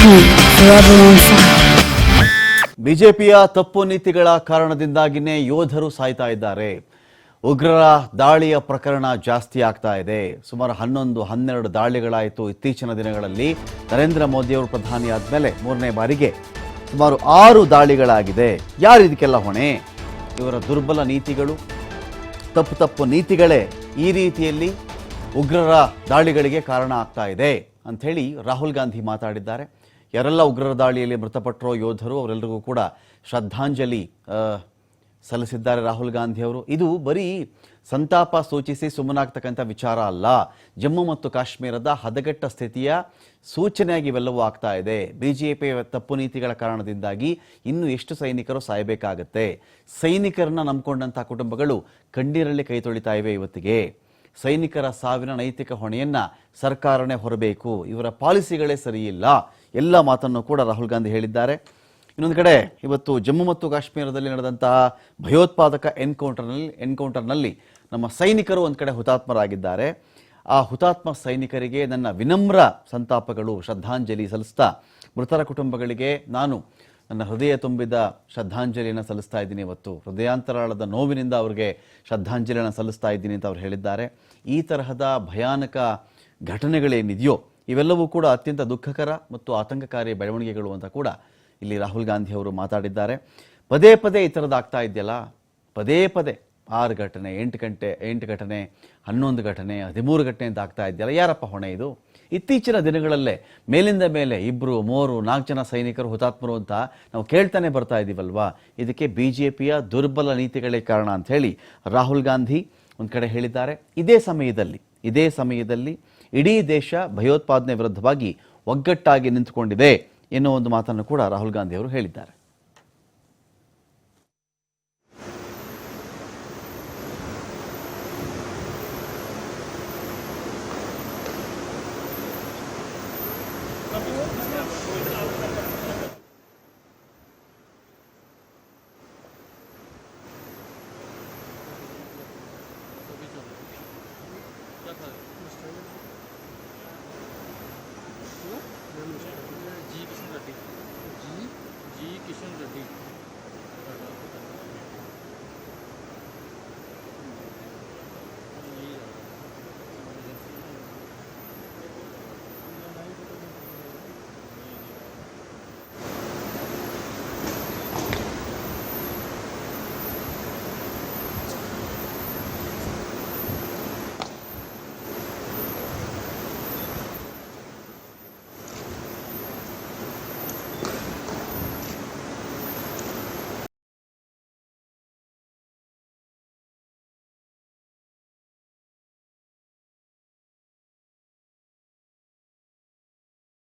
forever on fire. ಬಿಜೆಪಿಯ ತಪ್ಪು ನೀತಿಗಳ ಕಾರಣದಿಂದಾಗಿನೇ ಯೋಧರು ಸಾಯ್ತಾ ಇದ್ದಾರೆ. ಉಗ್ರರ ದಾಳಿಯ ಪ್ರಕರಣ ಜಾಸ್ತಿ ಆಗ್ತಾ ಇದೆ. ಸುಮಾರು 11-12 ದಾಳಿಗಳಾಯಿತು ಇತ್ತೀಚಿನ ದಿನಗಳಲ್ಲಿ. ನರೇಂದ್ರ ಮೋದಿ ಅವರು ಪ್ರಧಾನಿ ಆದಮೇಲೆ 3ನೇ ಬಾರಿಗೆ ಸುಮಾರು 6 ದಾಳಿಗಳಾಗಿದೆ. ಯಾರು ಇದಕ್ಕೆಲ್ಲ ಹೊಣೆ? ಇವರ ದುರ್ಬಲ ನೀತಿಗಳು, ತಪ್ಪು ನೀತಿಗಳೇ ಈ ರೀತಿಯಲ್ಲಿ ಉಗ್ರರ ದಾಳಿಗಳಿಗೆ ಕಾರಣ ಆಗ್ತಾ ಇದೆ ಅಂಥೇಳಿ ರಾಹುಲ್ ಗಾಂಧಿ ಮಾತಾಡಿದ್ದಾರೆ. ಯಾರೆಲ್ಲ ಉಗ್ರರ ದಾಳಿಯಲ್ಲಿ ಮೃತಪಟ್ಟರೋ ಯೋಧರು ಅವರೆಲ್ಲರಿಗೂ ಕೂಡ ಶ್ರದ್ಧಾಂಜಲಿ ಸಲ್ಲಿಸಿದ್ದಾರೆ ರಾಹುಲ್ ಗಾಂಧಿ ಅವರು. ಇದು ಬರೀ ಸಂತಾಪ ಸೂಚಿಸಿ ಸುಮ್ಮನಾಗ್ತಕ್ಕಂಥ ವಿಚಾರ ಅಲ್ಲ. ಜಮ್ಮು ಮತ್ತು ಕಾಶ್ಮೀರದ ಹದಗೆಟ್ಟ ಸ್ಥಿತಿಯ ಸೂಚನೆಯಾಗಿ ಇವೆಲ್ಲವೂ ಆಗ್ತಾ ಇದೆ. ಬಿಜೆಪಿಯ ತಪ್ಪು ನೀತಿಗಳ ಕಾರಣದಿಂದಾಗಿ ಇನ್ನೂ ಎಷ್ಟು ಸೈನಿಕರು ಸಾಯಬೇಕಾಗತ್ತೆ. ಸೈನಿಕರನ್ನ ನಂಬಿಕೊಂಡಂಥ ಕುಟುಂಬಗಳು ಕಣ್ಣೀರಲ್ಲಿ ಕೈ ತೊಳಿತಾ ಇವೆ ಇವತ್ತಿಗೆ. ಸೈನಿಕರ ಸಾವಿನ ನೈತಿಕ ಹೊಣೆಯನ್ನ ಸರ್ಕಾರನೇ ಹೊರಬೇಕು. ಇವರ ಪಾಲಿಸಿಗಳೇ ಸರಿಯಿಲ್ಲ. ಎಲ್ಲ ಮಾತನ್ನು ಕೂಡ ರಾಹುಲ್ ಗಾಂಧಿ ಹೇಳಿದ್ದಾರೆ. ಇನ್ನೊಂದು ಕಡೆ ಇವತ್ತು ಜಮ್ಮು ಮತ್ತು ಕಾಶ್ಮೀರದಲ್ಲಿ ನಡೆದಂತಹ ಭಯೋತ್ಪಾದಕ ಎನ್ಕೌಂಟರ್ನಲ್ಲಿ ನಮ್ಮ ಸೈನಿಕರು ಒಂದು ಕಡೆ ಹುತಾತ್ಮರಾಗಿದ್ದಾರೆ. ಆ ಹುತಾತ್ಮ ಸೈನಿಕರಿಗೆ ನನ್ನ ವಿನಮ್ರ ಸಂತಾಪಗಳು, ಶ್ರದ್ಧಾಂಜಲಿ ಸಲ್ಲಿಸ್ತಾ ಮೃತರ ಕುಟುಂಬಗಳಿಗೆ ನಾನು ನನ್ನ ಹೃದಯ ತುಂಬಿದ ಶ್ರದ್ಧಾಂಜಲಿಯನ್ನು ಸಲ್ಲಿಸ್ತಾ ಇದ್ದೀನಿ. ಇವತ್ತು ಹೃದಯಾಂತರಾಳದ ನೋವಿನಿಂದ ಅವರಿಗೆ ಶ್ರದ್ಧಾಂಜಲಿಯನ್ನು ಸಲ್ಲಿಸ್ತಾ ಇದ್ದೀನಿ ಅಂತ ಅವರು ಹೇಳಿದ್ದಾರೆ. ಈ ತರಹದ ಭಯಾನಕ ಘಟನೆಗಳೇನಿದೆಯೋ ಇವೆಲ್ಲವೂ ಕೂಡ ಅತ್ಯಂತ ದುಃಖಕರ ಮತ್ತು ಆತಂಕಕಾರಿ ಬೆಳವಣಿಗೆಗಳು ಅಂತ ಕೂಡ ಇಲ್ಲಿ ರಾಹುಲ್ ಗಾಂಧಿ ಅವರು ಮಾತಾಡಿದ್ದಾರೆ. ಪದೇ ಈ ಥರದ್ದಾಗ್ತಾ ಇದೆಯಲ್ಲ, ಪದೇ 6 ಘಟನೆ, 8 ಘಟನೆ, 11 ಘಟನೆ, 13 ಘಟನೆ ಅಂತ ಆಗ್ತಾ ಇದೆಯಲ್ಲ, ಯಾರಪ್ಪ ಹೊಣೆ ಇದು? ಇತ್ತೀಚಿನ ದಿನಗಳಲ್ಲೇ ಮೇಲಿಂದ ಮೇಲೆ 2, 3, 4 ಜನ ಸೈನಿಕರು ಹುತಾತ್ಮರು ಅಂತ ನಾವು ಕೇಳ್ತಾನೆ ಬರ್ತಾ ಇದ್ದೀವಲ್ವಾ. ಇದಕ್ಕೆ ಬಿಜೆಪಿಯ ದುರ್ಬಲ ನೀತಿಗಳೇ ಕಾರಣ ಅಂತ ಹೇಳಿ ರಾಹುಲ್ ಗಾಂಧಿ ಒಂದು ಕಡೆ ಹೇಳಿದ್ದಾರೆ. ಇದೇ ಸಮಯದಲ್ಲಿ ಇಡೀ ದೇಶ ಭಯೋತ್ಪಾದನೆ ವಿರುದ್ಧವಾಗಿ ಒಗ್ಗಟ್ಟಾಗಿ ನಿಂತುಕೊಂಡಿದೆ ಎನ್ನುವ ಒಂದು ಮಾತನ್ನು ಕೂಡ ರಾಹುಲ್ ಗಾಂಧಿ ಅವರು ಹೇಳಿದ್ದಾರೆ.